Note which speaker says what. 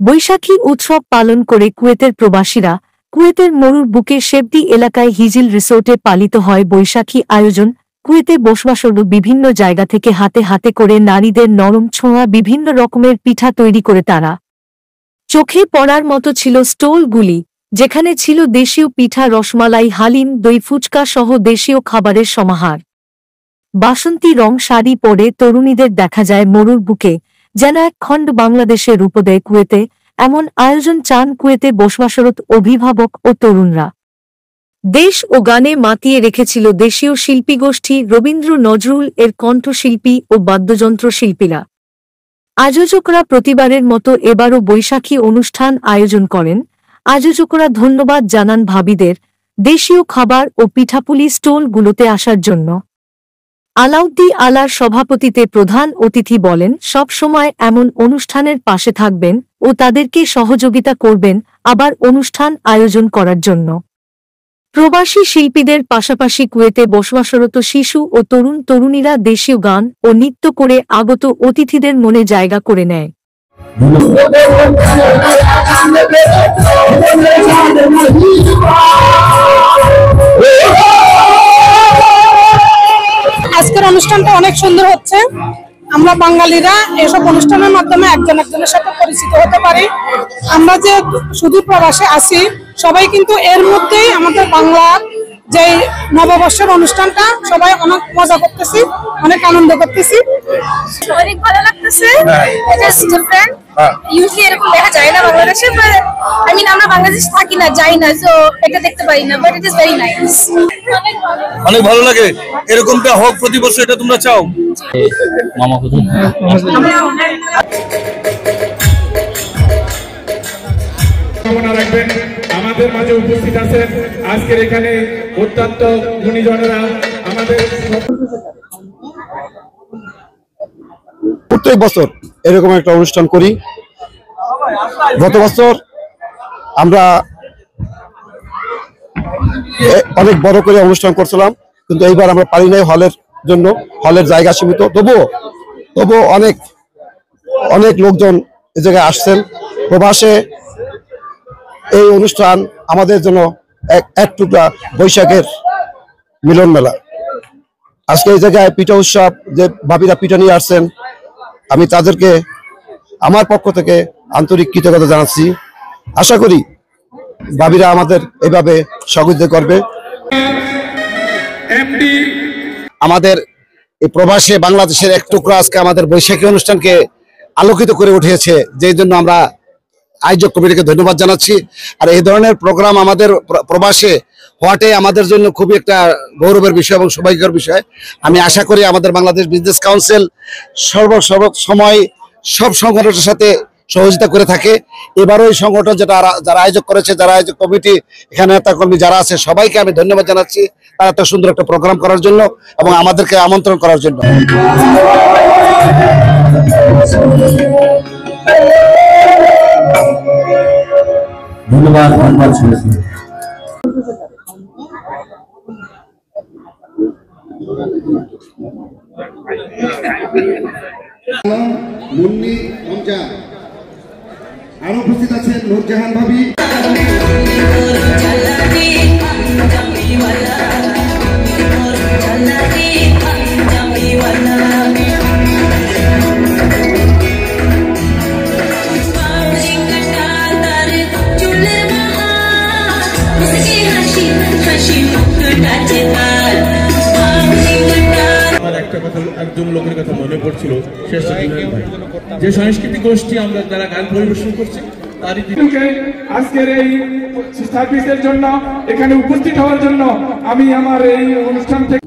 Speaker 1: বৈশাখী উৎসব পালন করে কুয়েতের প্রবাসীরা। কুয়েতের মরুর বুকে শেবদি এলাকায় হিজিল রিসোর্টে পালিত হয় বৈশাখী আয়োজন। কুয়েতে বসবাসরত বিভিন্ন জায়গা থেকে হাতে হাতে করে নারীদের নরম ছোঁয়া বিভিন্ন রকমের পিঠা তৈরি করে তারা। চোখে পড়ার মতো ছিল স্টলগুলি, যেখানে ছিল দেশীয় পিঠা, রসমালাই, হালিম, দই, ফুচকা সহ দেশীয় খাবারের সমাহার। বাসন্তী রং শাড়ি পরে তরুণীদের দেখা যায় মরুর বুকে, যেন এক খণ্ড বাংলাদেশের রূপ দেয় কুয়েতে। এমন আয়োজন চান কুয়েতে বসবাসরত অভিভাবক ও তরুণরা। দেশ ও গানে মাতিয়ে রেখেছিল দেশীয় শিল্পীগোষ্ঠী রবীন্দ্র নজরুল এর কণ্ঠশিল্পী ও বাদ্যযন্ত্র শিল্পীরা। আয়োজকরা প্রতিবারের মতো এবারও বৈশাখী অনুষ্ঠান আয়োজন করেন। আয়োজকরা ধন্যবাদ জানান ভাবিদের দেশীয় খাবার ও পিঠাপুলি স্টলগুলোতে আসার জন্য। আলাউদ্দি আলার সভাপতিতে প্রধান অতিথি বলেন, সব সময় এমন অনুষ্ঠানের পাশে থাকবেন ও তাদেরকে সহযোগিতা করবেন আবার অনুষ্ঠান আয়োজন করার জন্য। প্রবাসী শিল্পীদের পাশাপাশি কুয়েতে বসবাসরত শিশু ও তরুণ তরুণীরা দেশীয় গান ও নৃত্য করে আগত অতিথিদের মনে জায়গা করে নেয়।
Speaker 2: আজকের অনুষ্ঠানটা অনেক সুন্দর হচ্ছে। আমরা বাঙালিরা এসব অনুষ্ঠানের মাধ্যমে একজন একজনের সাথে পরিচিত হতে পারি। আমরা যে শুধু প্রবাসে আছি, সবাই কিন্তু এর মধ্যেই আমাদের বাংলার যে নববর্ষের অনুষ্ঠানটা সবাই অনেক মজা করতেছি, অনেক আনন্দ করতেছি।
Speaker 3: অনেক ভালো লাগতেছে। এটা ডিফারেন্ট, ইউজুয়ালি এরকম দেখা যায় না বাংলাদেশে। আমরা বাংলাদেশে থাকি না, যাই না, সো এটা দেখতে পারি না, but it is very nice.
Speaker 4: অনেক ভালো লাগে, এরকমটা হোক প্রতি বছর, এটা তোমরা চাও? মামা কোথায়?
Speaker 5: আমাদের মাঝে উপস্থিত আছেন আজকের এখানে অত্যন্ত গুণীজনেরা। আমাদের
Speaker 6: প্রত্যেক বছর এরকম একটা অনুষ্ঠান করি। গত বছর আমরা অনেক বড় করে অনুষ্ঠান করছিলাম, কিন্তু এইবার আমরা পারি নাই হলের জন্য, হলের জায়গা সীমিত। তবুও অনেক অনেক লোকজন এ জায়গায় আসছেন। প্রবাসে এই অনুষ্ঠান আমাদের জন্য এক টুকরা বৈশাখের মিলন মেলা। আজকে এই জায়গায় পিঠা উৎসব, যে ভাবিরা পিঠা নিয়ে আসছেন, আমি তাদেরকে আমার পক্ষ থেকে আন্তরিক কৃতজ্ঞতা জানাচ্ছি। আশা করি ভাবিরা আমাদের এভাবে সহযোগিতা করবে।
Speaker 7: আমাদের এই প্রবাসে বাংলাদেশের এক টুকরা আজকে আমাদের বৈশাখী অনুষ্ঠানকে আলোকিত করে উঠিয়েছে, যেই জন্য আমরা আয়োজক কমিটিকে ধন্যবাদ জানাচ্ছি। আর এই ধরনের প্রোগ্রাম আমাদের প্রবাসে হওয়াটাই আমাদের জন্য খুবই একটা গৌরবের বিষয় এবং সৌভাগ্যের বিষয়। আমি আশা করি আমাদের বাংলাদেশ বিজনেস কাউন্সিল সময় সব সংগঠনের সাথে সহযোগিতা করে থাকে। এবারও এই সংগঠন যারা আয়োজক করেছে, যারা আয়োজক কমিটি, এখানে নেতাকর্মী যারা আছে, সবাইকে আমি ধন্যবাদ জানাচ্ছি তারা এত সুন্দর একটা প্রোগ্রাম করার জন্য এবং আমাদেরকে আমন্ত্রণ করার জন্য।
Speaker 8: ধন্যবাদ।
Speaker 9: আরো উপস্থিত আছেন নূরজাহান ভাবি।
Speaker 5: একজন লোকের কথা মনে পড়ছিল, যে সংস্কৃতি গোষ্ঠী আমরা যারা গান পরিবেশন করছি তারই আজকের এই সার্ভিসের জন্য, এখানে উপস্থিত হওয়ার জন্য আমি আমার এই অনুষ্ঠান থেকে